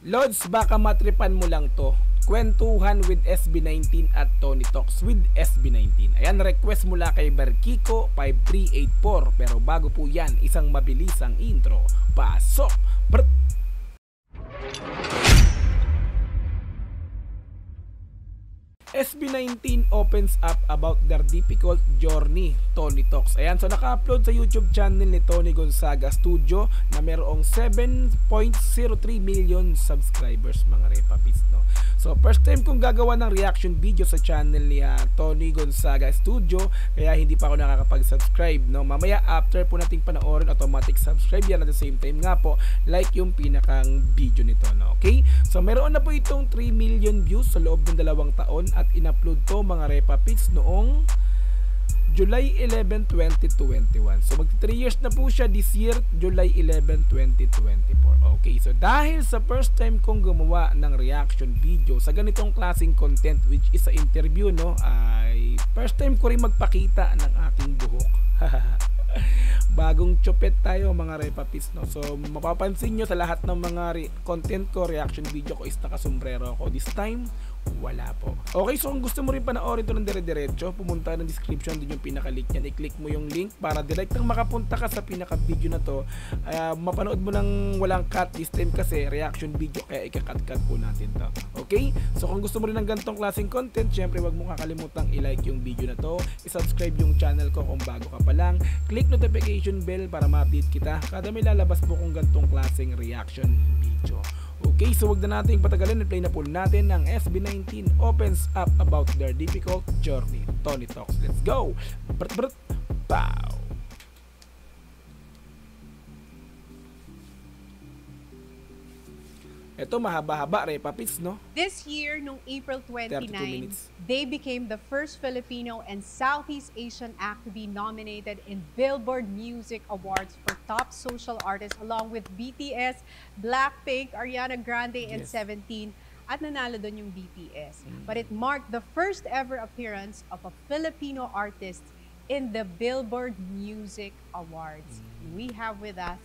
Lods, baka matripan mo lang to. Kwentuhan with SB19 at Tony Talks with SB19. Ayan, request mula kay Berkiko 5384. Pero bago po yan, isang mabilisang intro. Pasok! SB19 opens up about their difficult journey, Tony Talks. Ayan, so naka-upload sa YouTube channel ni Tony Gonzaga Studio na mayroong 7.03 million subscribers, mga repapits, no? So first time kong gagawa ng reaction video sa channel ni Tony Gonzaga Studio, kaya hindi pa ako nakakapag-subscribe, no? Mamaya after po nating panoorin, automatic subscribe yan. At the same time nga po, like yung pinakang video nito, no? Okay? So meron na po itong 3 million views sa loob ng 2 taon at in-upload to, mga repapits, noong July 11, 2021. So mag 3 years na po siya this year, July 11, 2024. Okay, so dahil sa first time kong gumawa ng reaction video sa ganitong klaseng content, which is sa interview, no, ay first time ko rin magpakita ng aking buhok. Bagong chupet tayo, mga repapits, no? So mapapansin nyo sa lahat ng mga content ko, reaction video ko is nakasombrero ako. This time wala po. Okay, so kung gusto mo rin panoorin ito ng dire-diretso, pumunta ng description, din yung pinaka-link niyan. I-click mo yung link para direktang makapunta ka sa pinaka-video na to. Mapanood mo ng walang cut this time kasi reaction video, kaya ika-cut-cut po natin to. Okay? So kung gusto mo rin ng ganitong klaseng content, syempre wag mo kakalimutang i-like yung video na to, i-subscribe yung channel ko kung bago ka pa lang, click notification bell para ma-update kita kada may lalabas po kung ganitong klaseng reaction video. Okay, so wag na nating patagalin, play na po natin ng SB19 opens up about their difficult journey. Tony Talks, let's go! Pow! Ito mahaba-haba, repapits, no? This year, nung April 29, 32 minutes. they became the first Filipino and Southeast Asian act to be nominated in Billboard Music Awards for Top Social Artist along with BTS, Blackpink, Ariana Grande, and Yes. 17. At nanalo doon yung BTS. But it marked the first ever appearance of a Filipino artist in the Billboard Music Awards. We have with us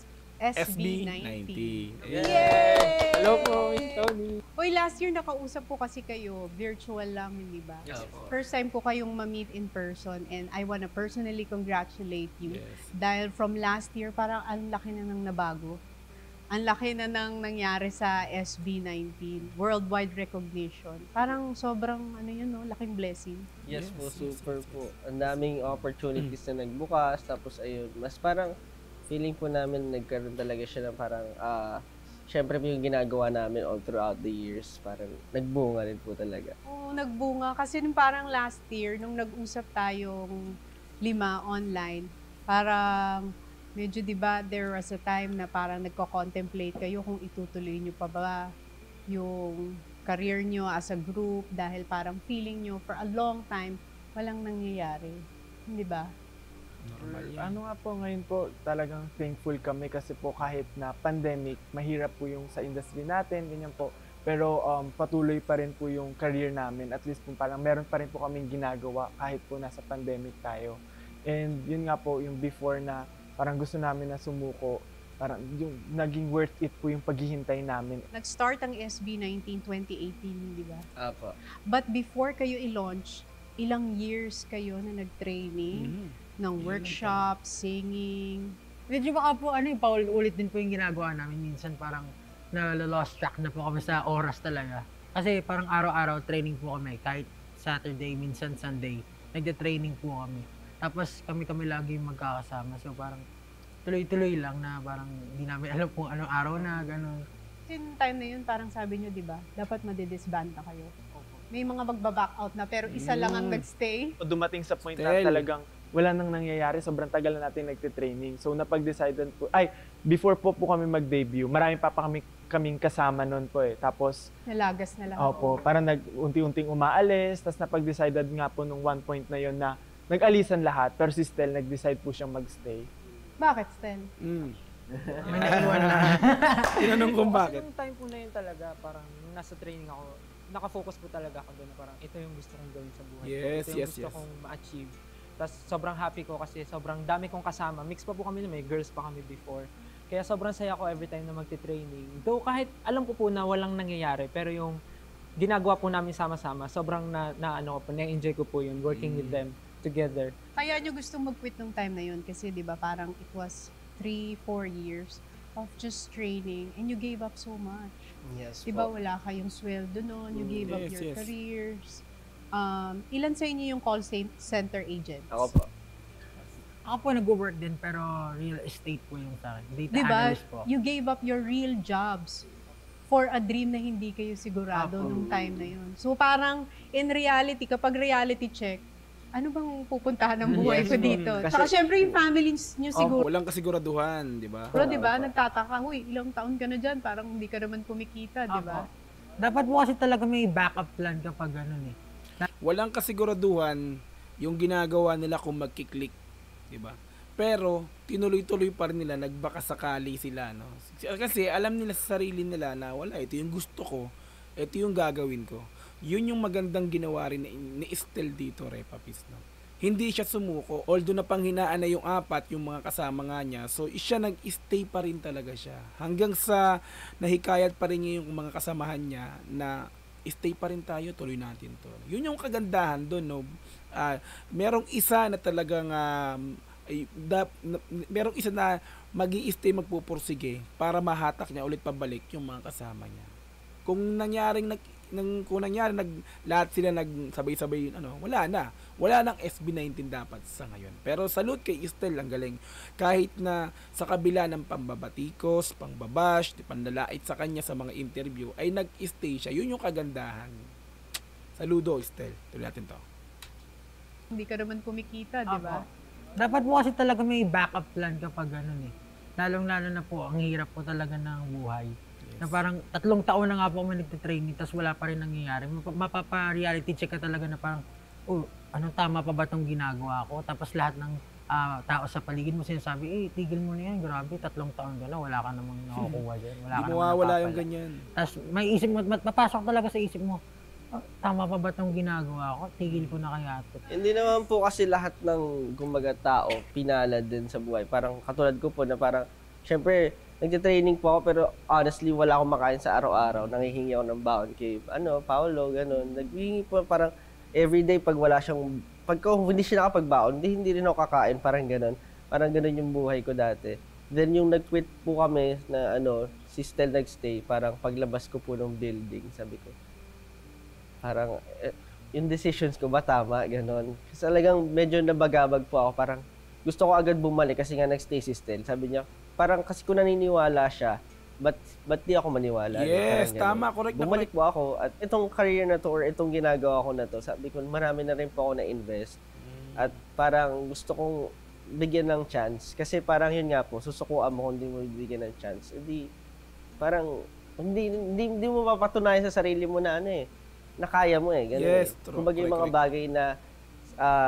SB19. Yay! Hello po, Tony. Hoy, last year nakausap po kasi kayo, virtual lang, hindi ba? Yes po. First time po kayong ma-meet in person and I wanna personally congratulate you. Yes. Dahil from last year, parang ang laki na nang nabago. Ang laki na nang nangyari sa SB19, worldwide recognition. Parang sobrang, ano yun, no? Laking blessing. Yes, Yes, po, yes, super yes, po. Ang daming opportunities na nagbukas, tapos ayun, mas parang feeling po namin nagkaroon talaga siya ng parang, syempre po yung ginagawa namin all throughout the years, parang nagbunga rin po talaga. Oo, nagbunga. Kasi nung parang last year, nung nag-usap tayong 5 online, parang medyo, di ba, there was a time na parang nagko-contemplate kayo kung itutuloy nyo pa ba yung career nyo as a group dahil parang feeling nyo for a long time walang nangyayari. Di ba? Normal yan. Ano nga po ngayon po, talagang thankful kami kasi po kahit na pandemic, mahirap po yung sa industry natin, ganyan po. Pero patuloy pa rin po yung career namin. At least po parang meron pa rin po kaming ginagawa kahit po nasa pandemic tayo. And yun nga po, yung before na parang gusto namin na sumuko, parang yung naging worth it po yung paghihintay namin. Nag-start ang SB19 2018, di ba? Apo. But before kayo i-launch, ilang years kayo na nag-training ng workshop, singing. Medyo baka po, paulit-ulit din po yung ginagawa namin. Minsan parang na-lost track na po kami sa oras talaga. Kasi parang araw-araw training po kami. Kahit Saturday, minsan Sunday, nagde-training po kami. Tapos kami lagi magkakasama. So parang tuloy-tuloy lang na parang hindi namin alam kung anong araw na, gano'n. Yung time na yun, parang sabi nyo, di ba, dapat madidisbanda kayo. May mga magbaback out na, pero isa lang ang nagstay. Dumating sa point na Still. talagang wala nang nangyayari, sobrang tagal na natin nagte-training. So napag-decidean po, before po kami mag-debut, marami pa kaming kasama noon po eh. Tapos, Nalagas na lang. opo, parang unti-unting umaalis, tapos napag-decided nga po nung one point na yon na nag-alisan lahat, pero si Stel nag-decide po siyang mag-stay. Bakit, Stel? May naiwan lang. Tinanong kung Kasi bakit. nung time po na yun talaga, parang nung nasa training ako, nakafocus po talaga ako doon na parang ito yung gusto kong gawin sa buhay ko. Yes, Ito yung yes, gusto yes. kong ma-achieve. Tapos sobrang happy ko kasi sobrang dami kong kasama. Mix pa po kami, may girls pa kami before. Kaya sobrang saya ko every time na magte-training. Though kahit alam ko po na walang nangyayari, pero yung ginagawa po namin sama-sama, sobrang na-enjoy ko po yun, working with them together. Kaya nyo gustong mag-quit nung time na yun kasi di ba parang it was 3-4 years of just training and you gave up so much. Yes Di ba po. wala kayong sweldo noon, you gave up Yes, your yes. careers. Ilan sa inyo yung call center agents? Ako po. Ako po nag-work din pero real estate po yung sa akin. Data Di ba? analyst po. You gave up your real jobs for a dream na hindi kayo sigurado Apo. nung time na yun. So parang in reality, kapag reality check, ano bang pupuntahan ng buhay Yes, ko po. dito? Kasi- Saka syempre yung family nyo siguro. Walang kasiguraduhan, di ba? Pero di ba, nagtataka, huy, ilang taon ka na dyan, parang hindi ka naman kumikita, di ba? Apo. Dapat po kasi talaga may backup plan kapag ganun eh. Walang kasiguraduhan yung ginagawa nila kung magkiklik, di ba? Pero tinuloy-tuloy pa rin nila, nagbakasakali sila, no? Kasi alam nila sa sarili nila na wala, ito yung gusto ko, ito yung gagawin ko. Yun yung magandang ginawa rin ni Estel dito, Repapis, no? Hindi siya sumuko, although napanghinaan na yung apat, yung mga kasama nga niya, so siya nag-stay pa rin talaga siya. Hanggang sa nahikayat pa rin niya yung mga kasamahan niya na stay pa rin tayo, tuloy natin to. Yun yung kagandahan doon, no? Merong isa na talagang merong isa na magi-stay, magpupursige para mahatak niya ulit pabalik yung mga kasama niya. Kung nangyari lahat sila nagsabay-sabay, wala nang SB19 dapat sa ngayon. Pero salute kay Estel, ang galing. Kahit na sa kabila ng pambabatikos, pangbabash, panlalait sa kanya sa mga interview, ay nag-stay siya. Yun yung kagandahan. Saludo, Estel. Tuloy natin to. Hindi ka naman kumikita, di ba? Dapat po kasi talaga may backup plan kapag ganun eh. Lalong-lalo na po, ang hirap po talaga ng buhay. Na parang 3 taon na nga po kami nagtitraining tapos wala pa rin nangyayari. Mapapa-reality check ka talaga na parang, tama pa ba itong ginagawa ko? Tapos lahat ng tao sa paligid mo sinasabi, tigil mo na yan, grabe, 3 taon ka na, wala ka namang nakukuha dyan. Wala Hindi ka mo namang wala napapala. yung ganyan. Tapos may isip mo, mapasok talaga sa isip mo, tama pa ba itong ginagawa ko? Tigil ko na kaya ito. Hindi naman po kasi lahat ng gumaga tao pinalad din sa buhay. Parang katulad ko po na parang, syempre, nagtitraining po ako pero honestly wala akong makain sa araw-araw. Nangihingi ako ng baon kay Paolo, gano'n. Naghihingi po parang everyday pag wala siyang, hindi siya nakapagbaon, hindi rin ako kakain, parang gano'n. Parang gano'n yung buhay ko dati. Then yung nag-quit po kami na si Stel nagstay, parang paglabas ko po ng building, sabi ko, parang yung decisions ko ba tama, gano'n. Kasi talagang medyo nabagabag po ako, parang gusto ko agad bumalik kasi nga nagstay si Stel. Sabi niya, parang kasi kung naniniwala siya, ba't di ako maniwala? Yes, Parang tama, ganun. correct na Bumalik po ako at itong career na to or itong ginagawa ko na to, sabi ko marami na rin po ako na-invest. At parang gusto kong bigyan ng chance kasi parang yun nga po, susukuan mo kung hindi mo bibigyan ng chance. Hindi, parang hindi mo mapatunayan sa sarili mo na na kaya mo ganun. Yes, true. Kumbaga yung mga Correct. bagay na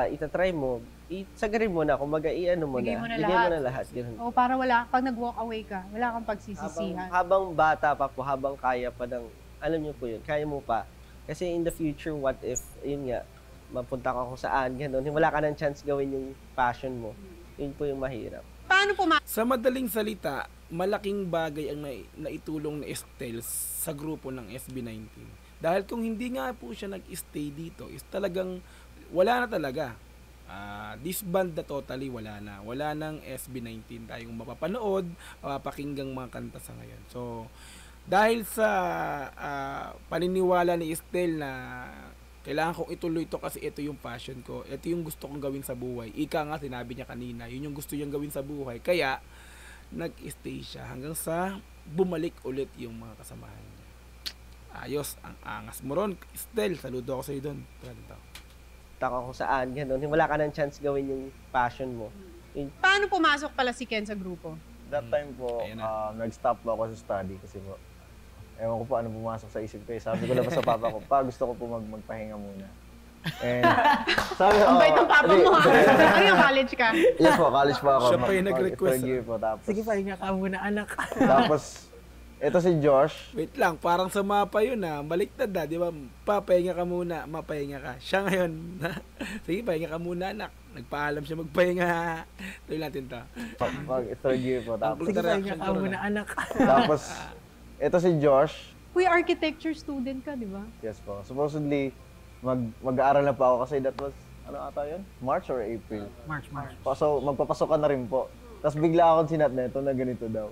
itatry mo, isagarin mo na, kumbaga Bigay mo na bigay mo lahat. na lahat. Ganun. O para pag nag-walk away ka, wala kang pagsisisihan. Habang bata pa po, habang kaya pa ng, alam niyo po yun, kaya mo pa. Kasi in the future, what if, yun nga, mapunta ka kung saan, gano'n, wala ka ng chance gawin yung passion mo. Yun po yung mahirap. Paano Sa madaling salita, malaking bagay ang naitulong na Estel sa grupo ng SB19. Dahil kung hindi nga po siya nag-stay dito, is talagang wala na talaga. Disband na totally, wala na. Wala nang SB19 tayong mapapanood, mapapakinggang mga kanta sa ngayon. So, dahil sa paniniwala ni Estel na kailangan kong ituloy ito kasi ito yung passion ko, ito yung gusto kong gawin sa buhay. Ika nga, sinabi niya kanina, yun yung gusto niyang gawin sa buhay. Kaya, nag-stay siya hanggang sa bumalik ulit yung mga kasamahan niya. Ayos, ang angas mo ron. Estel, saludo ako sa iyo doon. Taka kung saan, gano'n, wala ka ng chance gawin yung passion mo. Paano pumasok pala si Ken sa grupo? That time po, Ayan na. nag-stop po ako sa study kasi po, ewan ko po ano pumasok sa isip ko eh. Sabi ko lang sa papa ko, gusto ko po magpahinga muna. And sabi ko, Ang bait ng papa mo ha. Ano yung college ka? yes po, college po ako. Siya pa yung nag-request, Third year po, tapos, Sige, pahinga ka muna, anak. tapos ito si Josh. Wait lang, parang sa mapa yun baliktad di ba? Papahinga ka muna, mapahinga ka. Siya ngayon, sige, pahinga ka muna anak. Nagpaalam siya magpahinga. Tuloy natin to. Pag third year po. Tapos, Sige, pahinga ka muna, anak. tapos ito si Josh. Uy, architecture student ka, di ba? Yes po. Supposedly, mag-aaral na pa ako kasi that was, ano ata yun? March or April? March. So, magpapasok ka na rin po. Tapos bigla akong sinat na ito na ganito daw.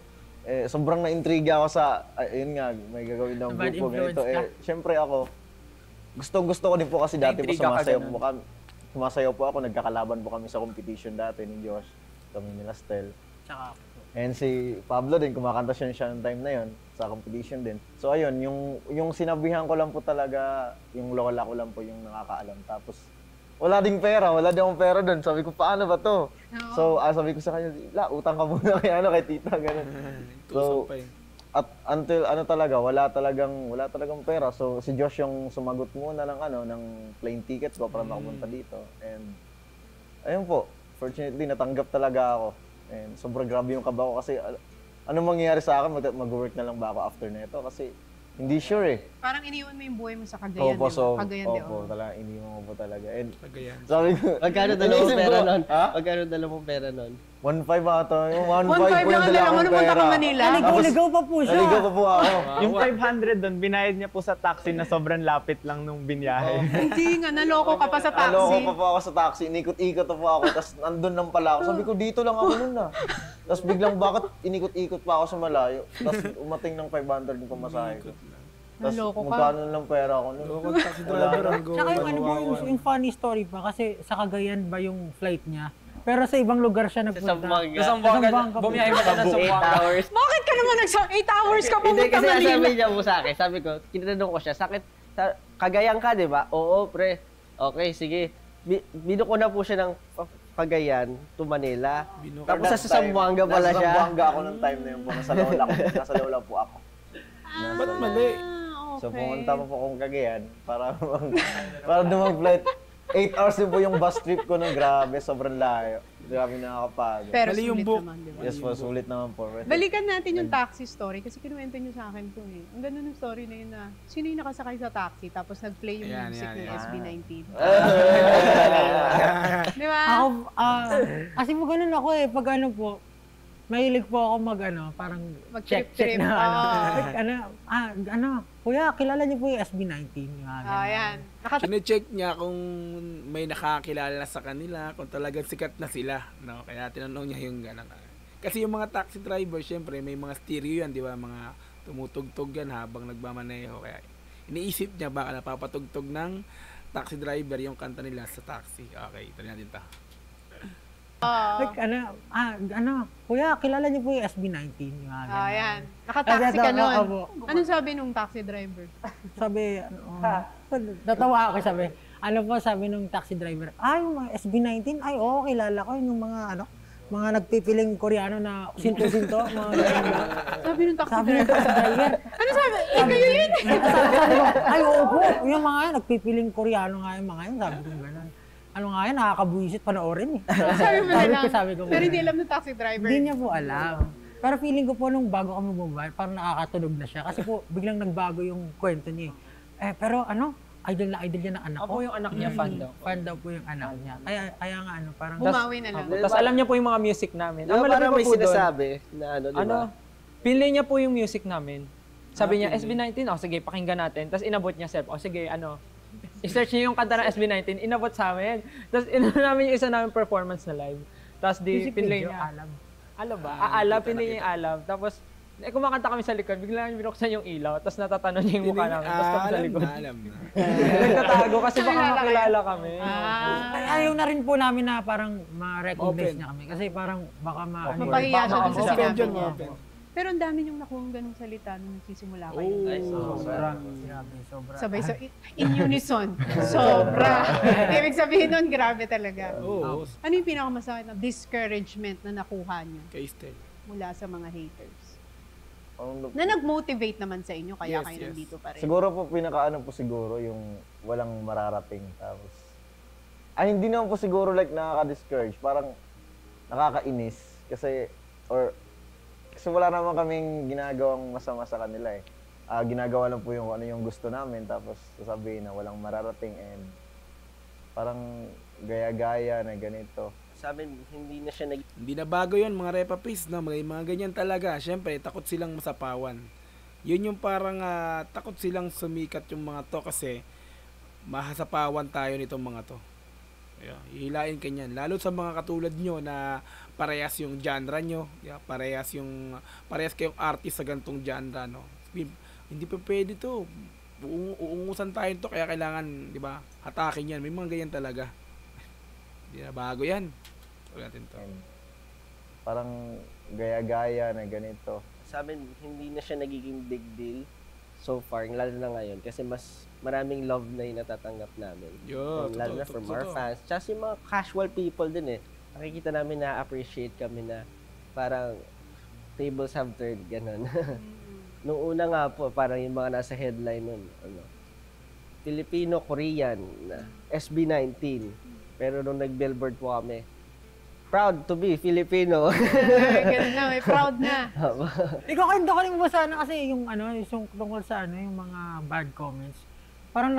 Sobrang na-intriga ako sa, ayun nga, may gagawin daw Bad grupo ganito. influence ka? Syempre ako, gusto ko din po kasi dati po Na-intriga ka sumasayaw ganun. po kami. Sumasayaw po ako, nagkakalaban po kami sa competition dati ni Josh. Kami nila Stel. Tsaka, And si Pablo din, kumakanta siya ng time na yon sa competition din. So ayun, yung sinabihan ko lang po talaga, yung lola ko lang po yung nakakaalam. Tapos wala ding pera, wala din akong pera doon. Sabi ko, paano ba to? So sabi ko sa kanya, utang ka muna kay tita, ganun. Tusok pa At until talaga, wala talagang pera. So si Josh yung sumagot muna ng plane ticket ko para makapunta dito. And ayun po, fortunately natanggap talaga ako. And sobrang grabe yung kaba ko kasi ano mangyayari sa akin, mag-work na lang ba ako after nito kasi hindi sure eh. Parang iniwan mo yung buhay mo sa Cagayan, Opo, di ba? so, Cagayan de opo, Oro. talaga, iniwan ko po talaga. And Cagayan. sabi ko, Magkano dala mong inisip pera ko, nun? Ha? Magkano dala mong pera nun? 1.5 ata. Yung 1.5 1.5 po lang yung dala dala mo, akong napunta ka pera. Manila. Naligaw pa po siya. Naligaw pa po ako. Yung 500 doon, binayad niya po sa taxi na sobrang lapit lang nung binyahe. Hindi nga, naloko ka pa sa Naloko taxi. pa po ako sa taxi, inikot-ikot pa po ako, tapos nandun lang pala ako. Sabi ko, dito lang ako nun na. Tapos biglang bakit inikot-ikot pa ako sa malayo. Tapos umating ng 500 yung pamasahe ko. Tapos Naloko ka. magkano lang pera ko nun. Loko taxi driver ang go. Tsaka yung ano po, yung funny story pa, kasi sa Cagayan ba yung flight niya? Pero sa ibang lugar siya Sa nagpunta. Zamboanga. Sa Zamboanga, Zamboanga po. bumiyahe pa ka ng 8 Zamboanga. hours. Bakit ka naman 8 hours ka Hindi, pumunta kasi Manila? sabi niya po sa akin, sabi ko, tinanong ko siya, Cagayan ka, di ba? Oo, pre. Okay, sige. Binuko na po siya ng Cagayan to Manila. Binuko. Tapos sa Zamboanga pala Nasa siya. Zamboanga ako nung time na yun po. Nasa lola po ako. Ba't mali? Ah, So okay. pumunta pa po akong Cagayan para dumag-flight. 8 hours din po yung bus trip ko nung grabe, sobrang layo. Grabe nakakapagod. Pero Mali yung sulit book. naman, di ba? Yes po, sulit naman po. Balikan natin yung taxi story kasi kinuwento niyo sa akin to eh. Ang ganda ng story na yun na sino yung nakasakay sa taxi tapos nag-play yung Ayan, music ayan, ng ayan. SB19. Ah. Di ba? Ako, kasi po ganun ako eh, pag ano po, mahilig po ako parang check Mag-trip-trip. na Ah. kuya, kilala niyo po yung SB19. Yung mga ganun. Ayan. Chine-check niya kung may nakakilala sa kanila, kung talagang sikat na sila. No? Kaya tinanong niya yung gano'n. Kasi yung mga taxi driver, syempre may mga stereo yan, di ba? Mga tumutugtog yan habang nagmamaneho. Kaya iniisip niya baka napapatugtog ng taxi driver yung kanta nila sa taxi. Okay, ito natin ito. Like, kuya, kilala niyo po yung SB19. Yung mga ganun. Ayan. Nakataxi ka nun. Opo. Anong sabi nung taxi driver? Sabi, natawa ako, sabi nung taxi driver, yung mga SB19, oo, kilala ko, yung mga nagpipiling Koreano na sinto-sinto, mga ganyan. Sabi nung taxi Sabi ng driver. taxi driver, Ano sabi? Kayo yun? sabi ko, oo po, yung mga yan, nagpipiling Koreano nga yung mga yan, sabi ko gano'n. Ano nga yan, nakakabuisit panoorin eh. Sabi mo na lang. sabi ko, Pero hindi alam ng taxi driver. Hindi niya po alam. Pero feeling ko po nung bago kami bumaba, parang nakakatunog na siya. Kasi po, biglang nagbago yung kwento niya eh. Pero idol niya ng anak ko. Ako yung anak niya, fan daw. Fan daw po yung anak niya. Kaya nga parang... Bumawi na lang. Tapos alam niya po yung mga music namin. Ang malaki Parang pa may po doon, sinasabi na di ba? pinlay niya po yung music namin. Sabi niya, SB19, sige, pakinggan natin. Tapos inabot niya, sige, i-search niya yung kanta ng SB19, inabot sa amin. Tapos namin yung isa namin performance na live. Tapos Music pinlay video, niya. alam. Alam ba? Alam, pinlay niya yung alam. Tapos, kumakanta kami sa likod, bigla namin binuksan yung ilaw, tapos natatanon niya yung mukha namin, tapos kami sa likod. Alam na. Nagtatago kasi baka Kilala kayo? makilala kami. Ayaw na rin po namin na parang ma-recognize Open. niya kami. Kasi parang baka Mapahiya siya dun sa Open sinabi dyan, niya. open. Pero ang dami niyong nakuha ganung salita nung nagsisimula kayo. Sobra. Sobra. Sabay, so in unison. Sobra. Ibig sabihin nun, grabe talaga. Oo. Ano yung pinakamasakit na discouragement na nakuha niyo Kay Stel. mula sa mga haters? Ang- Na nag-motivate naman sa inyo, kaya Yes, kayo yes. nandito pa rin. Siguro po, pinakaano po siguro, yung walang mararating. Tapos, hindi naman po siguro like nakaka-discourage. Parang nakakainis. Kasi, or Kasi wala naman kaming ginagawang masama sa kanila eh. Ginagawa lang po yung ano yung gusto namin, tapos sasabihin na walang mararating and parang gaya-gaya na ganito. Sa amin, hindi na siya Hindi na bago yun mga repapis, no? May mga ganyan talaga. Siyempre, takot silang masapawan. Yun yung parang takot silang sumikat yung mga to kasi mahasapawan tayo nitong mga to. Yeah, hihilain kanyan. Lalo sa mga katulad nyo na parehas yung genre nyo, parehas kayong artist sa gantong genre, no? Hindi pa pwede to. Uungusan tayo to kaya kailangan, di ba, hatakin yan. May mga ganyan talaga. Hindi na bago yan. Huwag natin to. And parang gaya-gaya na ganito. sa amin, hindi na siya nagiging big deal so far, lalo na ngayon, kasi mas maraming love na yung natatanggap namin. Yo, Lalo na from our fans. Tsaka yung mga casual people din eh. Nakikita namin na appreciate kami na parang tables have turned, ganun. Nung una nga po, parang yung mga nasa headline nun, Filipino-Korean na SB19. Pero nung nag-billboard po kami, proud to be Filipino. Ganun na, may proud na. Ikaw kayo mo sana kasi yung yung tungkol sa yung mga bad comments. Parang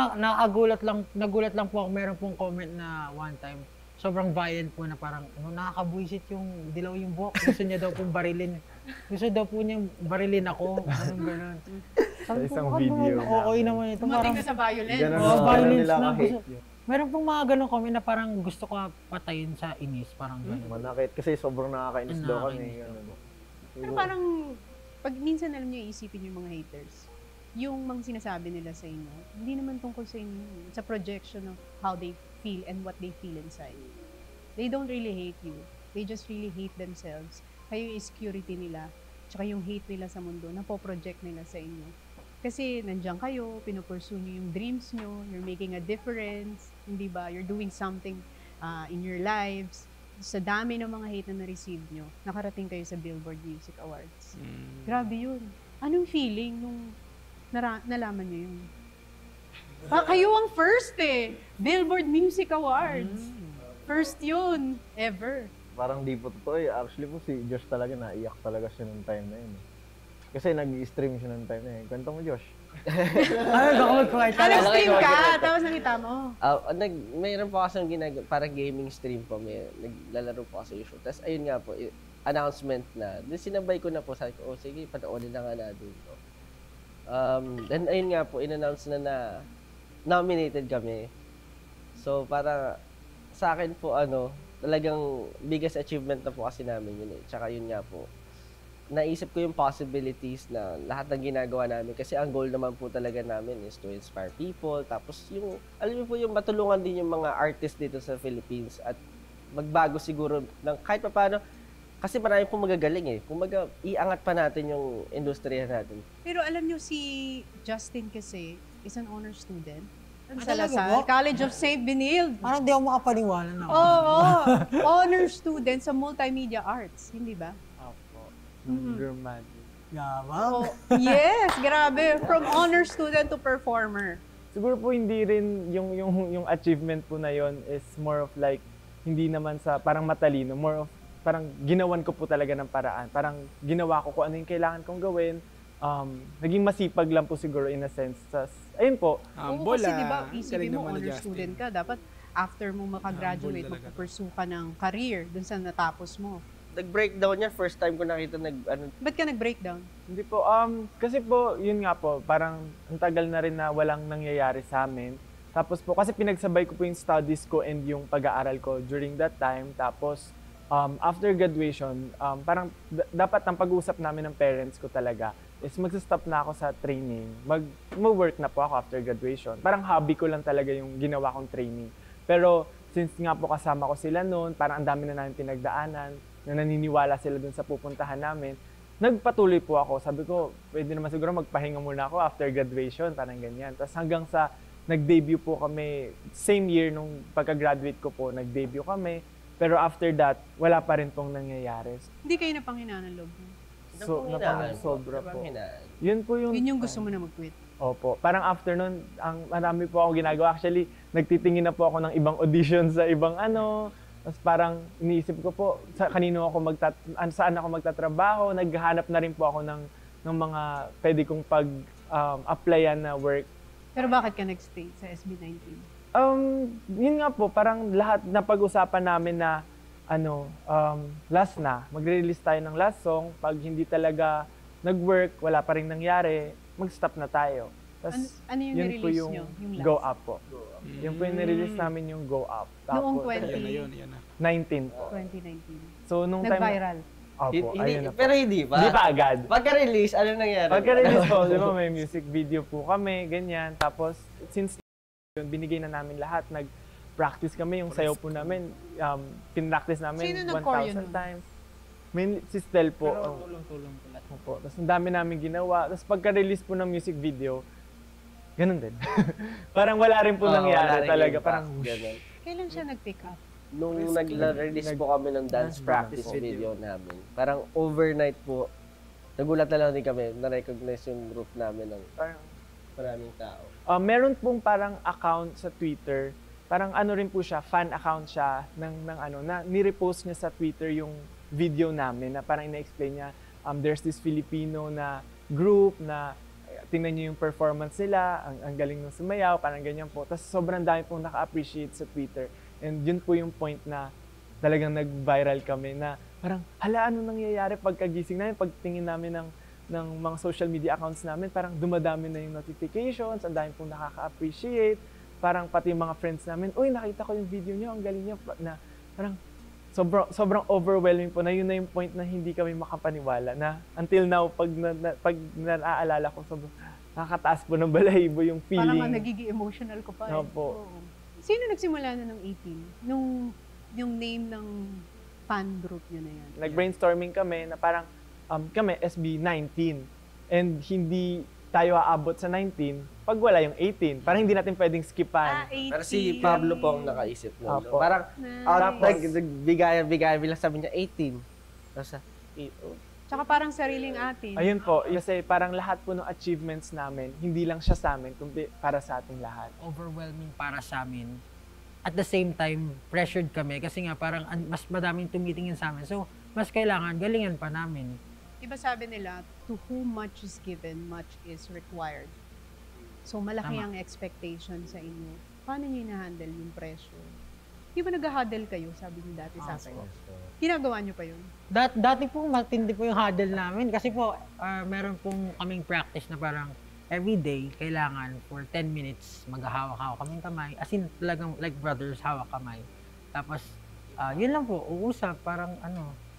nagulat lang po ako, meron pong comment na one time, sobrang violent po na parang nakakabuisit yung dilaw yung buhok. Gusto niya daw pong barilin. Gusto daw po niyang barilin ako. Anong gano'n. Sa isang video. Okay naman ito. Tumating na sa violence. Ganun violence nila na. ka-hate. Meron pong mga ganun comment na parang gusto ko patayin sa inis. Parang gano'n. Manakit kasi sobrang nakakainis daw kami. Nakakainis Ganun. Pero parang, pag minsan alam niyo, isipin yung mga haters, yung mga sinasabi nila sa inyo, hindi naman tungkol sa inyo. It's a projection of how they feel and what they feel inside. They don't really hate you. They just really hate themselves. Kayo yung insecurity nila, tsaka yung hate nila sa mundo, napoproject nila sa inyo. Kasi nandiyan kayo, pinupursue nyo yung dreams nyo, you're making a difference, hindi ba? You're doing something in your lives. Sa dami ng mga hate na na-receive nyo, nakarating kayo sa Billboard Music Awards. Grabe yun. Anong feeling nung nalaman nyo yun? Kayo ang first eh! Billboard Music Awards! First yun, ever. Parang di po totoo eh. Actually po si Josh talaga naiyak talaga siya nung time na yun. Kasi nag-stream siya nung time na yun. Kwento mo, Josh. Nag-stream ka, tapos nakita mo. Mayroon po kasi parang gaming stream po. Naglalaro po kasi yung show. Tapos ayun nga po, announcement na. Then sinabay ko na po. Sabi ko, sige, panoorin na nga natin ito. Then ayun nga po, in-announce na nominated kami. So para sa akin po talagang biggest achievement na po kasi namin yun eh. Tsaka yun nga po, naisip ko yung possibilities na lahat ng ginagawa namin kasi ang goal naman po talaga namin is to inspire people. Tapos yung, alam niyo po yung matulungan din yung mga artists dito sa Philippines at magbago siguro ng kahit pa paano. Kasi marami po magagaling eh. Kumbaga, iangat pa natin yung industriya natin. Pero alam nyo, si Justin kasi is an honor student. Sa talaga Lasal, po? College of St. Benilde. Parang di ako makapaniwala na. Oo, honor student sa multimedia arts, hindi ba? Opo. Dramatic. Yabang. Oh, yes, grabe. From honor student to performer. Siguro po hindi rin yung achievement po na yon is more of like, hindi naman sa parang matalino, more of parang ginawan ko po talaga ng paraan. Parang ginawa ko kung ano yung kailangan kong gawin. Naging masipag lang po siguro in a sense. Ayun po. Oo, kasi diba, isipin mo, honor student ka. Dapat after mo makagraduate, Humble talaga. magpupursue ka ng career dun sa natapos mo. Nag-breakdown yan, first time ko nakita Ba't ka nag-breakdown? Hindi po, kasi po, yun nga po, parang ang tagal na rin na walang nangyayari sa amin. Tapos po, kasi pinagsabay ko po yung studies ko and yung pag-aaral ko during that time. Tapos, after graduation, parang dapat ang pag-uusap namin ng parents ko talaga is mag-stop na ako sa training. Mag-work na po ako after graduation. Parang hobby ko lang talaga yung ginawa kong training. Pero since nga po kasama ko sila noon, parang ang dami na namin pinagdaanan, na naniniwala sila dun sa pupuntahan namin, nagpatuloy po ako. Sabi ko, pwede naman siguro magpahinga muna ako after graduation, parang ganyan. Tapos hanggang sa nag-debut po kami, same year nung pagka-graduate ko po, nag-debut kami. Pero after that, wala pa rin pong nangyayari. Hindi kayo napanghinaan ng loob mo. So, sobra po. Napanghinaan. Yun po yung... Yun yung gusto mo na mag-quit. Opo. Parang after nun, marami po ako ginagawa. Actually, nagtitingin na po ako ng ibang audition sa ibang Tapos parang iniisip ko po, saan ako magtatrabaho, naghahanap na rin po ako ng mga pwede kong applyan na work. Pero bakit ka nag-stay sa SB19? Yun nga po, parang lahat na pag-usapan namin na last na, magre-release tayo ng last song. Pag hindi talaga nag-work, wala pa rin nangyari, mag-stop na tayo. Tas, Ano yung yun po nirelease yung nyo? Yung last? Go Up po. Yun po yung nirelease namin yung Go Up. Noong Yan na. 19 po. 2019. So, nung time... Nag-viral. Opo, ayun na po. Pero hindi pa. Hindi pa agad. Pagka-release, ano nangyari? Pagka-release po, di ba, may music video po kami, ganyan. Tapos, since yun, binigay na namin lahat, nag-practice kami, yung sayaw po namin, pinractice namin Sino nag-choreo 1,000 nun? times. Si Stel po. Pero tulong-tulong po lahat. Opo. Tapos ang dami namin ginawa. Tapos pagka-release po ng music video, ganun din. Parang wala rin po nangyari talaga. Parang, ganun. Kailan siya nag-pick up? Nung nag-release po kami ng dance practice video namin, parang overnight po, nagulat na lang din kami, na-recognize yung group namin ng parang maraming tao. meron pong parang account sa Twitter. Parang ano rin po siya, fan account siya na ni-repost niya sa Twitter yung video namin na parang ina-explain niya, there's this Filipino na group na tingnan niyo yung performance nila, ang galing ng sumayaw, parang ganyan po. Tapos sobrang dami pong naka-appreciate sa Twitter. And yun po yung point na talagang nag-viral kami na parang, hala, ano nangyayari pagkagising namin, pagtingin namin ng mga social media accounts namin, parang dumadami na yung notifications, ang dami pong nakaka-appreciate, parang pati yung mga friends namin, uy, nakita ko yung video niyo, ang galing niyo, na parang sobrang overwhelming po na yun na yung point na hindi kami makapaniwala na until now, pag naaalala ko, sobrang nakakataas po ng balahibo yung feeling. Parang nagiging emotional ko pa. Opo. Oo. Sino nagsimula na ng 18? Yung name ng fan group niyo na yan? Nag-brainstorming kami na parang kami SB19 and hindi tayo aabot sa 19 pag wala yung 18. Parang hindi natin pwedeng skipan. 18. Pero si Pablo po ang nakaisip nun. Opo. Parang, Nice. nagbigay bilang sabi niya 18. Tapos, Tsaka parang sariling atin. Ayun po, kasi parang lahat po ng achievements namin, hindi lang siya sa amin, kundi para sa ating lahat. Overwhelming para sa amin. At the same time, pressured kami kasi nga parang mas madaming tumitingin sa amin. So, mas kailangan galingan pa namin. Diba sabi nila, to whom much is given, much is required. So, malaki Tama. ang expectation sa inyo. Paano niyo na-handle yung pressure? Di ba nag-huddle kayo, sabi niyo dati sa akin? Ginagawa niyo pa yun? Dati po, matindi po yung huddle namin. Kasi po, meron pong kaming practice na parang everyday, kailangan for 10 minutes, maghahawak-hawak kaming kamay. As in, talagang like brothers, hawak kamay. Tapos, yun lang po, uusap, parang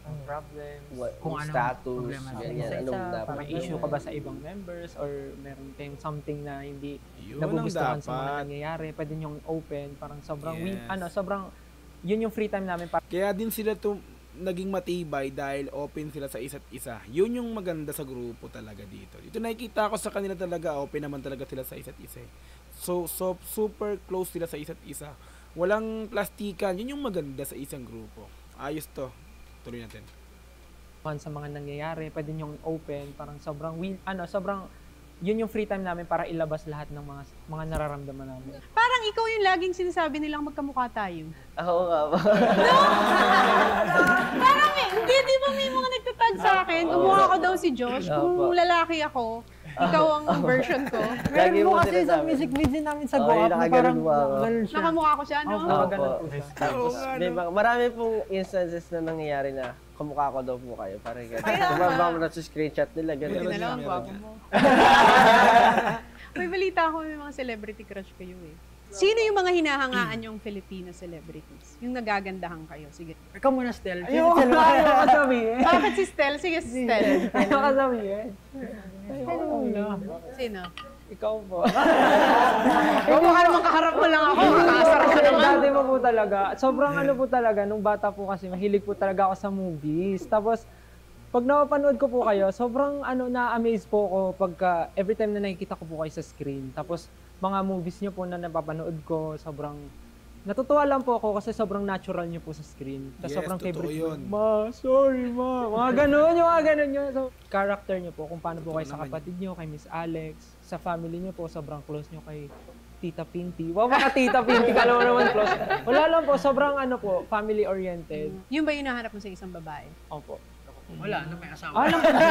Problems. kung yung ano status, problema natin ganyan, sa anong isa, dapat. May issue ka ba sa ibang members or meron kayong something na hindi Yun ang nagugustuhan sa mga dapat. nangyayari, pwede nyong open, parang sobrang Yes. sobrang yun yung free time namin para Kaya din sila naging matibay dahil open sila sa isa't isa. Yun yung maganda sa grupo talaga dito. Ito nakikita ko sa kanila talaga, open naman talaga sila sa isa't isa. So super close sila sa isa't isa. Walang plastikan. Yun yung maganda sa isang grupo. Ayos to. Tuloy natin. sa mga nangyayari, pwede nyong open, parang sobrang sobrang yun yung free time namin para ilabas lahat ng mga nararamdaman namin. Parang ikaw yung laging sinasabi nilang magkamukha tayo. Ako nga ba? Parang hindi, di ba may mga nagtatag sa akin? Kumukha ko daw si Josh. Kung lalaki ako, ikaw ang version ko. Lagi Meron mo po kasi sa sinasabi. music video namin sa Oo, Go yung Up na nakaganon parang mo ako. ganun siya. Nakamukha ko siya, no? Opo. Ganun po siya. Tapos, Oo nga, no? diba, marami pong instances na nangyayari na kamukha ko daw po kayo. Parang gano'n. Diba, baka mo na sa screenshot nila, Buti gano'n. na lang ang gwapo mo. May balita ako, may mga celebrity crush kayo eh. Sino yung mga hinahangaan yung Filipino celebrities? Yung nagagandahan kayo? Sige. Ikaw muna, Stel. Ayoko sabihin. Bakit si Stel? Sige, si Stel. Ayoko sabihin. Sino? Ikaw po. Huwag mo ka naman kaharap mo lang ako. Kakasar ka naman. Dati mo po talaga. Sobrang po talaga. Nung bata po kasi, mahilig po talaga ako sa movies. Tapos, pag napapanood ko po kayo, sobrang na-amaze po ako pagka every time na nakikita ko po kayo sa screen. Tapos, mga movies niyo po na napapanood ko, sobrang natutuwa lang po ako kasi sobrang natural niyo po sa screen. Tapos Yes, sobrang totoo favorite yun. ko. Ma, sorry ma. Mga ganun, yung mga ganun yun. So, character niyo po, kung paano po Totoo kayo sa naman kapatid niyo, kay Miss Alex, sa family niyo po, sobrang close niyo kay Tita Pinti. Wow, mga Tita Pinti, kala mo naman close. Wala lang po, sobrang ano po, family-oriented. Yun ba yung hinahanap mo sa isang babae? Opo. Wala, may asawa. Alam ko naman.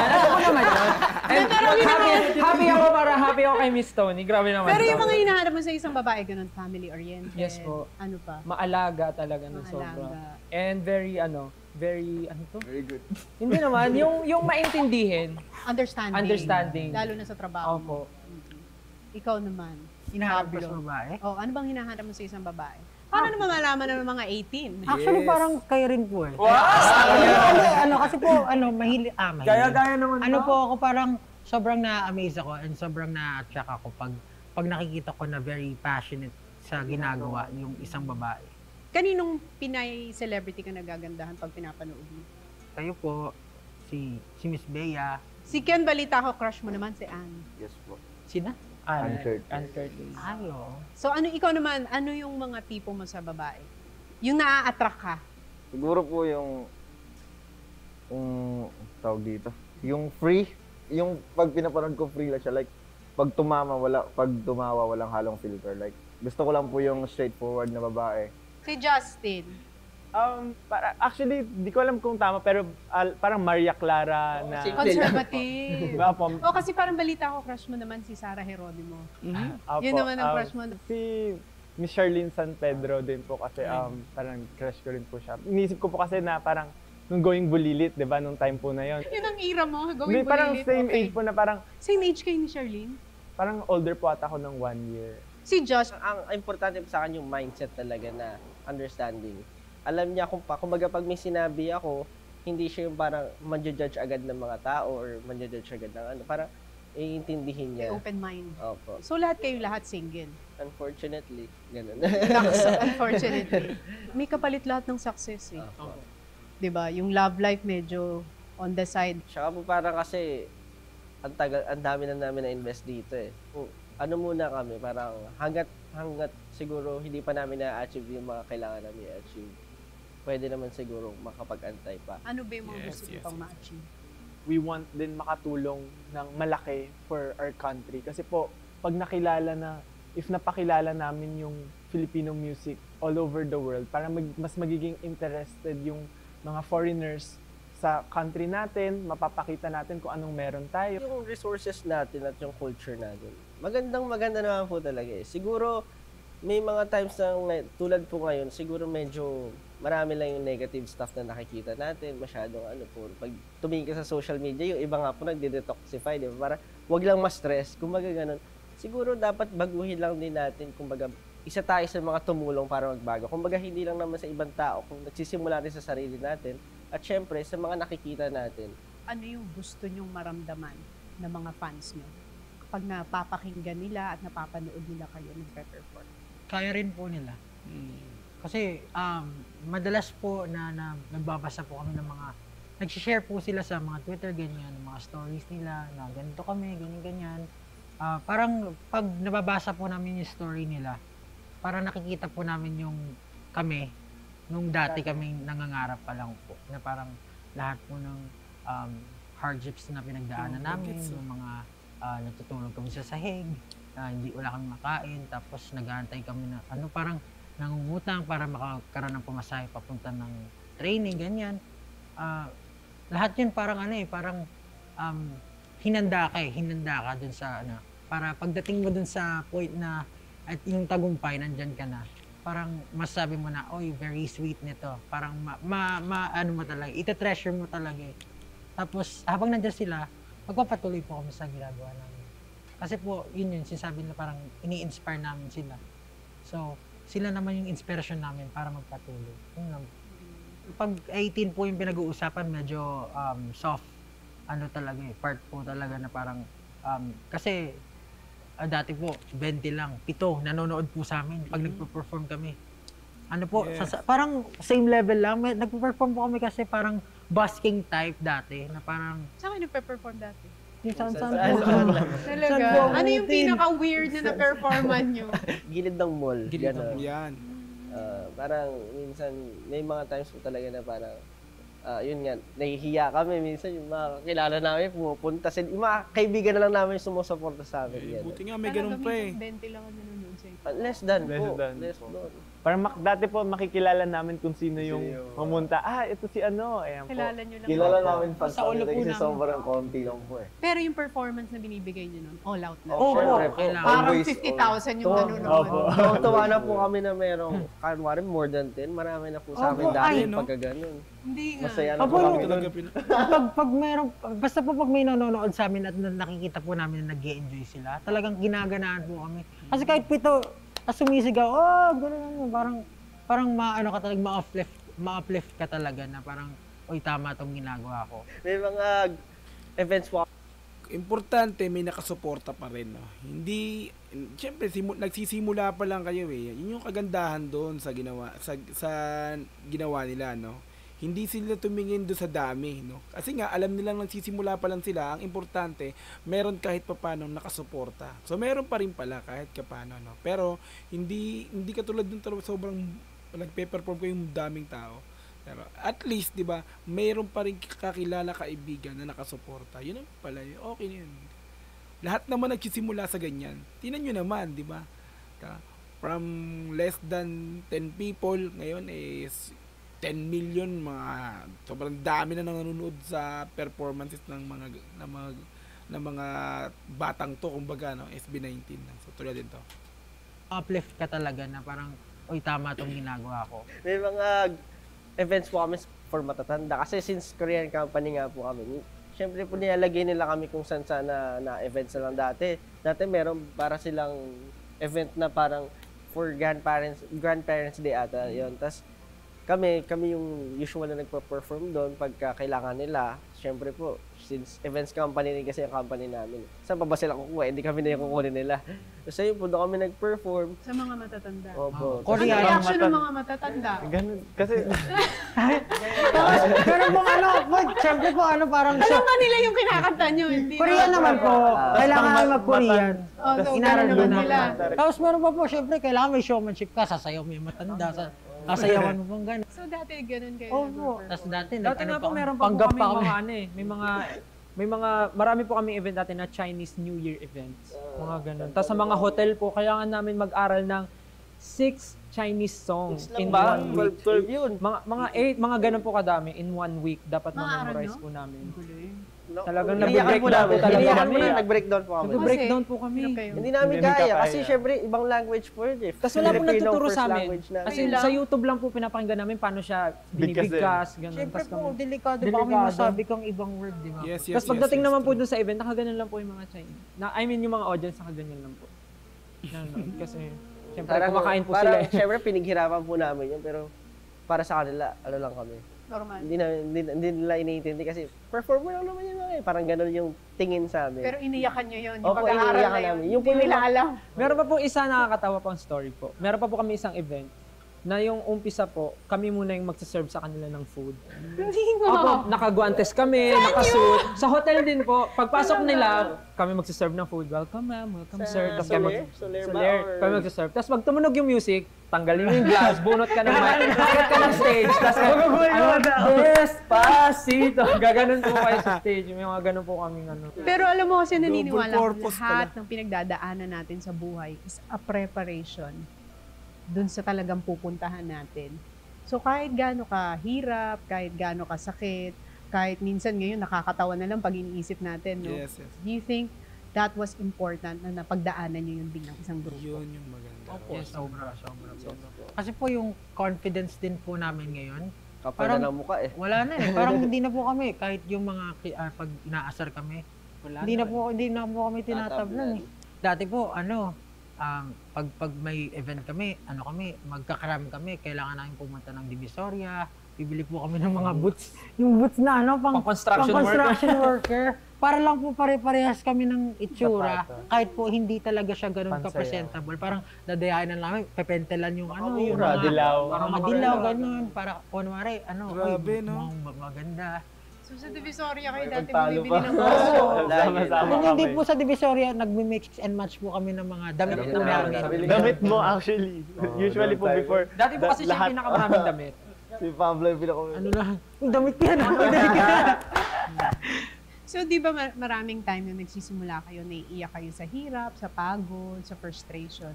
Alam ko naman yun. And happy ako kay Miss Tony. Grabe naman. Pero yung mga hinahanap mo sa isang babae, ganun, family-oriented. Yes po. Ano pa? Maalaga talaga ng Maalaga. sobra. And very, ano to? Very good. Hindi naman, yung maintindihin. Understanding. Lalo na sa trabaho mo. Opo. Ikaw naman. Hinahanap ko Pablo. sa babae. Oh, ano bang hinahanap mo sa isang babae? Paano naman malaman ng mga 18? Actually, parang kayo rin po eh. Kasi po, mahili. Gaya naman Po ako parang sobrang na-amaze ako and sobrang na-attract ako pag nakikita ko na very passionate sa ginagawa yung isang babae. Kaninong Pinay celebrity ka nagagandahan pag pinapanood mo? Kayo po, si Miss Bea. Si Ken Balita ko, crush mo naman si Anne. Yes po. Sina? Ann Curtis. Ann Curtis. Ayo. So ikaw naman, ano yung mga tipo mo sa babae? Yung naa-attract ka? Siguro po yung tawag dito, yung free, yung pag pinapanood ko free lang siya, like pag tumawa walang halong filter, like gusto ko lang po yung straightforward na babae. Si Justin. Actually, di ko alam kung tama, pero parang Maria Clara na... Conservative. Opo. O kasi parang balita ko, crush mo naman si Sarah Heronimo. Opo. Yun naman ang crush mo. Si Miss Charlene San Pedro din po kasi parang crush ko rin po siya. Inisip ko po kasi na parang nung going bulilit, di ba, nung time po na yon. Yun ang era mo, Hindi, going parang bulilit. same Okay. age po na parang, Same age kayo ni Charlene? parang older po ata ako ng 1 year. Si Josh, Ang importante sa akin yung mindset talaga na understanding. Alam niya kumbaga pag may sinabi ako, hindi siya yung parang man-judge agad ng mga tao or man-judge agad ng ano. Parang iintindihin niya. open mind. Opo. So lahat single. Unfortunately, ganun. Unfortunately. May kapalit lahat ng success eh. Opo. 'Di ba? Yung love life medyo on the side. Tsaka po parang kasi ang dami na namin na-invest dito eh. Ano muna kami, parang hanggat siguro hindi pa namin na-achieve yung mga kailangan namin i-achieve. Pwede naman siguro makapag-antay pa. Ano ba yung mga gusto mo pang ma-achieve? We want din makatulong ng malaki for our country. Kasi po, pag if napakilala namin yung Filipino music all over the world, parang mas magiging interested yung mga foreigners sa country natin, mapapakita natin kung anong meron tayo. Yung resources natin at yung culture natin, maganda naman po talaga eh. Siguro, may mga times na tulad po ngayon, siguro medyo marami lang yung negative stuff na nakikita natin, masyadong pag tumingin ka sa social media, yung iba nga po nagde-detoxify, di ba? Para wag lang ma-stress, kumbaga ganun. Siguro dapat baguhin lang din natin, kumbaga isa tayo sa mga tumulong para magbago. Kumbaga hindi lang naman sa ibang tao, kung nagsisimula rin sa sarili natin, at syempre sa mga nakikita natin. Ano yung gusto nyong maramdaman ng mga fans nyo kapag napapakinggan nila at napapanood nila kayo nagpe-perform? Kaya rin po nila. Kasi madalas po na nagbabasa po kami ng mga, nag-share po sila sa mga Twitter, ganyan, mga stories nila, na ganito kami, ganyan. Parang pag nababasa po namin yung story nila, parang nakikita po namin yung kami, nung dati kaming nangangarap pa lang po, na parang lahat po ng hardships na pinagdaanan namin, yung mga natutulog kami sa sahig, wala kami makain, tapos nag-aantay kami na parang nangungutang para makakaroon ng pumasahe papunta ng training, ganyan. Lahat yun parang parang hinanda ka dun sa para pagdating mo dun sa point na at yung tagumpay, nandyan ka na, parang masabi mo na, oy, very sweet nito. Parang ano mo talaga, ita-treasure mo talaga eh. Tapos habang nandyan sila, magpapatuloy po kami sa ginagawa namin. Kasi po, yun sinasabi nila, parang ini-inspire namin sila. So, sila naman yung inspirasyon namin para magpatuloy. Pag 18 po yung pinag-uusapan, medyo soft. Talaga eh, part po talaga na parang, kasi dati po, 20 lang, 7, nanonood po sa amin pag nagpo-perform kami. Parang same level lang. Nagpo-perform po kami kasi parang busking type dati, na parang... Saan kayo nagpe-perform dati? Yung saan Talaga? Ano yung pinaka-weird na na-performan nyo? Gilid ng mall. Gilid ng yan. Parang minsan, may mga times po talaga na parang yun nga, nahihiya kami. Minsan yung mga kakilala namin pumupunta. Yung mga kaibigan na lang namin yung sumusuporta sa amin. Yan. Buti nga may ganun pa eh. 20 lang ang nanonood sa ito. Less than Less po. than Less po. than. Parang dati po makikilala namin kung sino yung mamunta. Ito si ano. Ayan po. Kilala nyo lang. Kilala namin fans Sa ulo namin po kasi namin. sobrang konti lang po eh. Pero yung performance na binibigay nyo nun, all out na. Oh, syempre po. kailangan. Parang Always 50,000 yung all. nanonood. Opo. Tuwa na po kami na merong, kanwari more than 10. Marami na po sa amin Opo, dahil ay, no? pagka ganun. Hindi nga. Masaya na Opo, po kami no. doon. pag merong, basta po pag may nanonood sa amin at nakikita po namin na nag-enjoy sila, talagang ginaganaan po kami. Kasi kahit pito, sumisigaw, gano'n, parang maano ka talaga, ma-uplift ka talaga na parang, oy, tama tong ginagawa ko. May mga events po Importante may nakasuporta pa rin, no. Hindi siyempre nagsisimula pa lang kayo eh. Yun yung kagandahan doon sa ginawa nila, no. Hindi sila tumingin doon sa dami, no. Kasi nga alam nilang nagsisimula pa lang sila, ang importante meron kahit papaano nakasuporta. So meron pa rin pala kahit papaano, no. Pero hindi katulad dun sobrang nagpe-perform ko yung daming tao. Pero at least, 'di ba, mayroon pa rin kakilala kaibigan na nakasuporta. Yun ang pala, okay na yun. Lahat naman nagsisimula sa ganyan. Tingnan niyo naman, 'di ba? From less than 10 people, ngayon is 10 million, mga sobrang dami na nanonood sa performances ng mga batang to, kumbaga, no, SB19. So tulad din to. Uplift ka talaga na parang, oy, tama tong ginagawa ko. May mga events po kami for matatanda. Kasi since Korean company nga po kami, syempre po nilalagay nila kami kung saan na events na lang dati. Dati meron para silang event na parang for grandparents day ata yun. Tapos kami yung usual na nagpa-perform doon pagka kailangan nila. Syempre po, since events company rin kasi yung company namin. Saan pa ba sila kukuha? Hindi kami na yung kukunin nila. So yun po, doon kami nag-perform. Sa mga matatanda. Opo. Ano Korean reaction ng mga matatanda? Ganun. Kasi Pero kung syempre po, parang Alam nga nila yung kinakanta nyo, hindi Korean naman po. Kailangan Pag mag-Korean. Oh, so, Inaral gano'n mo naman na. nila. Tapos meron pa po, syempre, kailangan may showmanship ka. Sasayaw mo yung matanda. Sasayawan mo pang gano'n. So dati ganun kayo. Opo. Tapos dati Dati nga po meron pa po panggap kami mga ano eh, may mga marami po kami event dati na Chinese New Year events. Mga ganun. Tapos sa mga hotel po, kailangan namin mag-aral ng 6 Chinese songs in ba? 1 week. 12 yun. Mga 8, mga ganun po kadami in 1 week dapat ma-memorize Maaral, no? po namin. No? Talagang Iniyakan po nag-breakdown namin. po talaga Iniyakan kami. po namin, nag-breakdown po kami. Nag-breakdown po kami. Hirap kayo. Hindi namin Hindi kaya. kaya. Kasi syempre, ibang language po yun eh. Tapos wala pong Filipino nagtuturo first sa amin. language namin. Kasi Ayun lang. sa YouTube lang po pinapakinggan namin paano siya binibigkas, ganun. Siyempre Tapos po, kami. delikado ba kami Delikado. masabi kang ibang word, di ba? Yes, yes. Tapos pagdating yes, naman po true. dun sa event, nakaganon lang po yung mga Chinese. I mean, yung mga audience, nakaganyan lang po. Nanonood. Kasi, syempre, kumakain po sila. Parang, syempre, pinaghirapan po namin yun. Pero, para sa kanila, ano lang kami. Normal. Hindi nila iniintindi kasi performer lang naman yun eh. Parang ganun yung tingin sa amin. Pero iniyakan nyo yun. Yung Opo, pag-aaral iniiyakan na yun. namin. Yung Hindi po nila yung- alam. Meron pa po isa nakakatawa pang story po. Meron pa po kami isang event na yung umpisa po, kami muna yung magsaserve sa kanila ng food. Hindi Opo, mo. nakaguantes kami, nakasuit. Sa hotel din po, pagpasok nila, kami magsaserve ng food. Welcome ma'am, welcome sir. Tapos kami Soler ba? Soler, Or- kami magsaserve. Tapos pag tumunog yung music, tanggalin mo yung glass, bunot ka ng mic, bakit ka ng stage, tapos despacito. Gaganon po kayo sa stage. May mga ganon po kami ano. Pero alam mo kasi naniniwala Double ko purpose lahat ng pinagdadaanan natin sa buhay is a preparation dun sa talagang pupuntahan natin. So kahit gaano ka hirap, kahit gaano ka sakit, kahit minsan ngayon nakakatawa na lang pag iniisip natin, no? Yes, yes. Do you think that was important na napagdaanan nyo yun bilang isang grupo? Yun yung maganda. Yes, sobra. Kasi po yung confidence din po namin ngayon, Kapal Parang- na ng mukha eh. wala na eh. Parang hindi na po kami, kahit yung mga pag inaasar kami, hindi na po kami tinatablan eh. Dati po, pag may event kami, magkakarami kami, kailangan namin pumunta ng Divisoria, bibili po kami ng mga boots. Yung boots na pang construction worker. Para lang po pare-parehas kami ng itsura. Kahit po hindi talaga siya ganun Pansayaw. ka-presentable. Parang dadayain na namin, pepentelan yung yung Mura, mga dilaw. mga dilaw, ganun. Para, kunwari, Grabe, no? maganda. So sa Divisoria kayo May dati pagtalo bumibili pa. ng baso. Sama-sama Kung hindi kami. po sa Divisoria, nagmi-mix and match po kami ng mga damit Damit po namin. namin. Sarili Damit mo actually. Usually po before. Dati po kasi siya lahat- yung pinakamaraming damit. Si Pablo yung Ano lang, yung damit yan. Yung damit yan. So, di ba maraming time na nagsisimula kayo, naiiyak kayo sa hirap, sa pagod, sa frustration.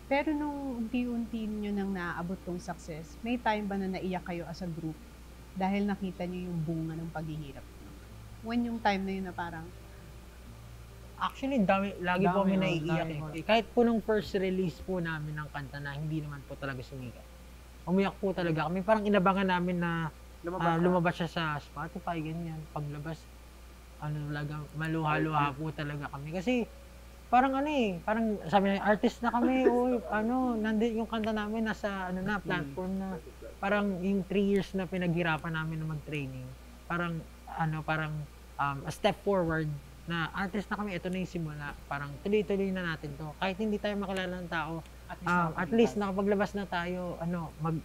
Pero nung unti-unti nyo nang naaabot tong success, may time ba na naiyak kayo as a group dahil nakita nyo yung bunga ng paghihirap nyo? When yung time na yun na parang, Actually, lagi po kami naiiyak eh. Kahit po nung first release po namin ng kanta na hindi naman po talaga sumikat. Umiyak po talaga kami. Parang inabangan namin na lumabas siya sa Spotify, ganyan. Paglabas, talaga, maluha-luha po talaga kami. Kasi, parang parang sabi na, artist na kami, nandito yung kanta namin, nasa platform na, parang yung 3 years na pinaghirapan namin na mag-training, parang, a step forward, na artist na kami, ito na yung simula, parang tuloy-tuloy na natin to. Kahit hindi tayo makilala ng tao, at least nakapaglabas na tayo,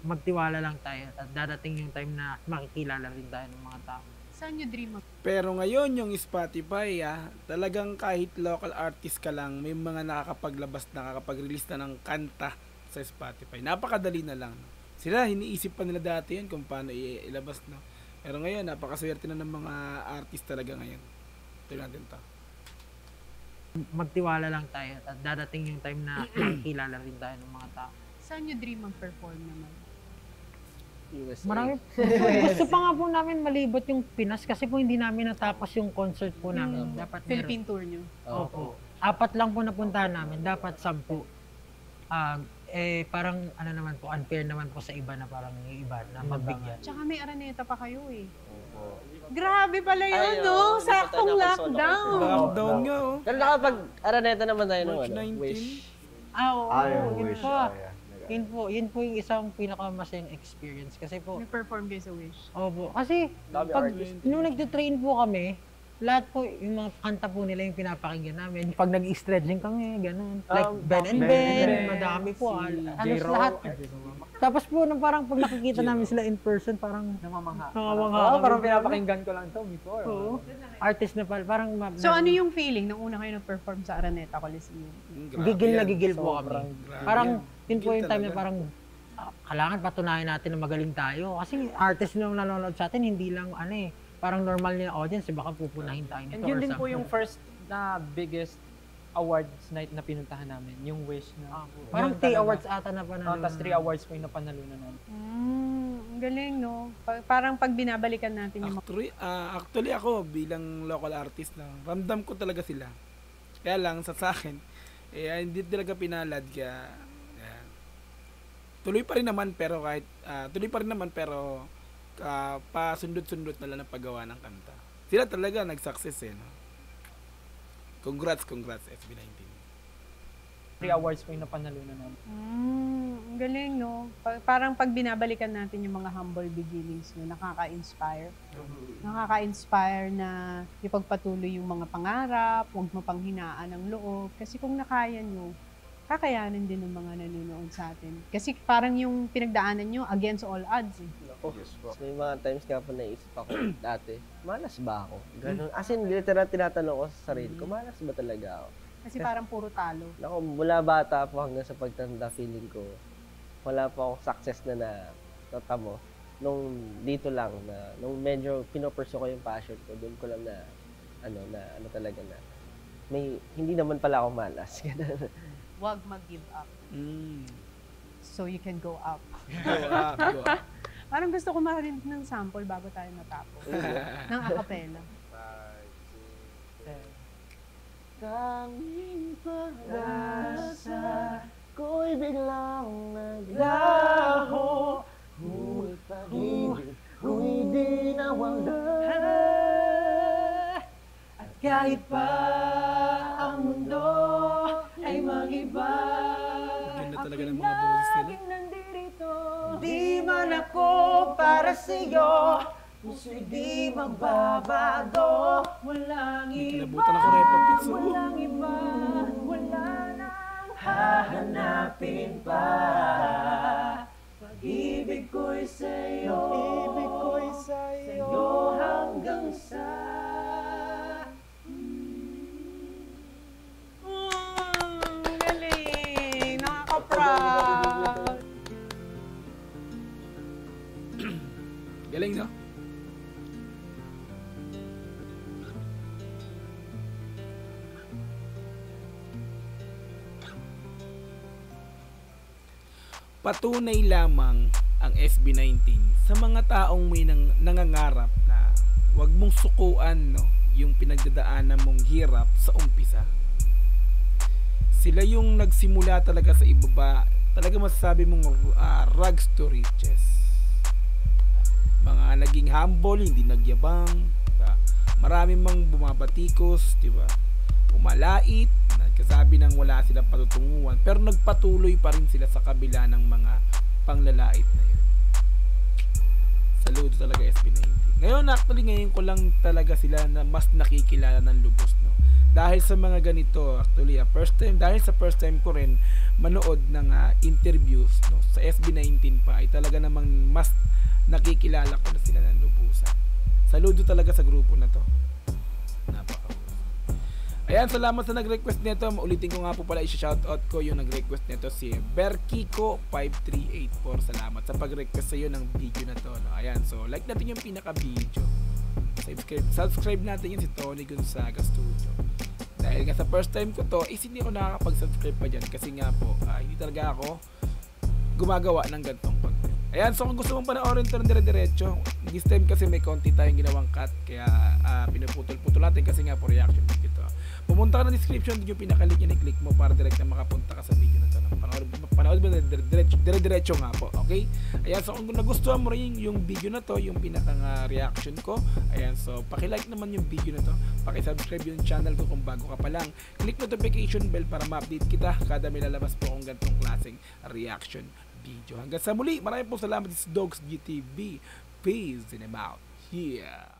magtiwala lang tayo, at dadating yung time na makikilala rin tayo ng mga tao. saan nyo dream mag- Pero ngayon yung Spotify, talagang kahit local artist ka lang, may mga nakakapag-release na ng kanta sa Spotify. Napakadali na lang. Sila, hiniisip pa nila dati yun kung paano ilabas. No? Pero ngayon, napakaswerte na ng mga artist talaga ngayon. Ito natin to. Magtiwala lang tayo, at dadating yung time na makikilala rin tayo ng mga tao. Saan nyo dream mag-perform naman? USA. Marami. Gusto pa nga po namin malibot yung Pinas kasi po hindi namin natapos yung concert po namin. Dapat Philippine tour nyo? Opo. 4 lang po napuntahan namin. Dapat 10. Parang naman po, unfair naman po sa iba na parang yung iba na magbigyan. Tsaka may Araneta pa kayo eh. Grabe pala yun, no? Saktong lockdown. Lockdown nga, oh. Pero nakapag-Araneta naman tayo ng March 19. Wish. Yun po yung isang pinakamasayang experience kasi po, Nag-perform kayo sa Wish. opo, kasi pag nung nagte-train po kami, lahat po yung mga kanta po nila yung pinapakinggan namin. Pag nag-stretching kami, ganun. Like Ben and Ben, madami po. Halos lahat. Tapos po, nung parang pag nakikita namin sila in person, parang Namamangha. kami. Parang pinapakinggan ko lang to before. Oo. Artist na pala, parang So ano yung feeling nung una kayo nag-perform sa Araneta Coliseum? gigil na gigil po kami. Grabe Parang, yan. yun po yung time na Talaga. parang, kailangan patunayan natin na magaling tayo. Kasi artist na nanonood sa atin, hindi lang, parang normal na audience, baka pupunahin tayo nito. And yun or din po something. yung first na biggest awards night na pinuntahan namin, yung Wish na. Parang Yun 3 talaga. awards ata na panalo. Tapos 3 awards po yung napanalunan namin. Ang galing, no? Parang pag binabalikan natin yung Actually ako bilang local artist na ramdam ko talaga sila. Kaya lang sa akin hindi talaga pinalad kaya tuloy pa rin naman pero pasundot-sundot na lang ang paggawa ng kanta. Sila talaga nag-success no? Congrats SB19. 3 awards po yung napanalunan namin. ang galing, no? Parang pag binabalikan natin yung mga humble beginnings nyo, nakaka-inspire. Nakaka-inspire na ipagpatuloy yung mga pangarap, huwag mapanghinaan ng loob. Kasi kung nakaya nyo, kakayanin din ng mga nanonood sa atin. Kasi parang yung pinagdaanan nyo against all odds. So, may mga times nga po naisip ako dati, malas ba ako? Ganun. As in, literal tinatanong ko sa sarili ko, malas ba talaga ako? Kasi parang puro talo. Ako, mula bata po hanggang sa pagtanda, feeling ko, wala pa akong success na natamo. Nung dito lang, nung medyo pinopursue ko yung passion ko, doon ko lang talaga na, hindi naman pala ako malas. Huwag mag-give up. So you can go up. Go up. Parang gusto ko marinig ng sample bago tayo natapos. ng acapella. Tanging pag-asa ko'y biglang naglaho, ngunit pag-ibig ko'y di nawala. At kahit pa ang mundo ay mag-iba, Ganda talaga ng mga boses nila. di man ako para sa'yo, puso'y di magbabago. Walang Kinabutan ako rin papitso. walang iba, wala nang hahanapin pa. Pag-ibig ko'y sa'yo, sa'yo hanggang sa Galing! Nakaka-proud! Patunay lamang ang SB19 sa mga taong may nangangarap na wag mong sukuan, no, yung pinagdadaanan mong hirap sa umpisa. Sila yung nagsimula talaga sa ibaba, talaga masasabi mong rags to riches. Mga naging humble, hindi nagyabang, diba? Marami mang bumabatikos, diba? Umalait, nagkasabi ng wala silang patutunguhan, pero nagpatuloy pa rin sila sa kabila ng mga panglalait na yun. Saludo talaga SB19. Ngayon ko lang talaga sila na mas nakikilala ng lubos, no? Dahil sa mga ganito, actually, first time ko rin manood ng interviews, no, sa SB19 pa, ay talaga namang mas nakikilala ko na sila ng lubusan. Saludo talaga sa grupo na to. Napaka. Ayan, salamat sa nag-request nito. Maulitin ko nga po pala, i-shoutout ko yung nag-request nito, si Berkiko5384. Salamat sa pag-request sa iyo ng video na to, no? Ayan, so like natin yung pinaka-video. Subscribe natin yun, si Tony Gonzaga Studio. Dahil nga sa first time ko to, hindi ako nakakapag-subscribe pa dyan kasi nga po, hindi talaga ako gumagawa ng gantong content. Ayan, so kung gusto mong panoorin ito ng dire-diretso, this time kasi may konti tayong ginawang cut, kaya pinuputol-putol natin kasi nga po reaction video to. Pumunta ka na description, yung pinaka-link yun, i-click mo para direct na makapunta ka sa video na to. Panood mo na dire-diretso nga po, okay? Ayan, so kung nagustuhan mo rin yung video na to, yung pinaka-reaction ko, ayan, so paki-like naman yung video na to, paki-subscribe yung channel ko kung bago ka pa lang, click notification bell para ma-update kita kada may lalabas po akong gantong klaseng reaction video. Hanggang sa muli, maraming po salamat, this is Dogs GTV. Peace and I'm out. Yeah.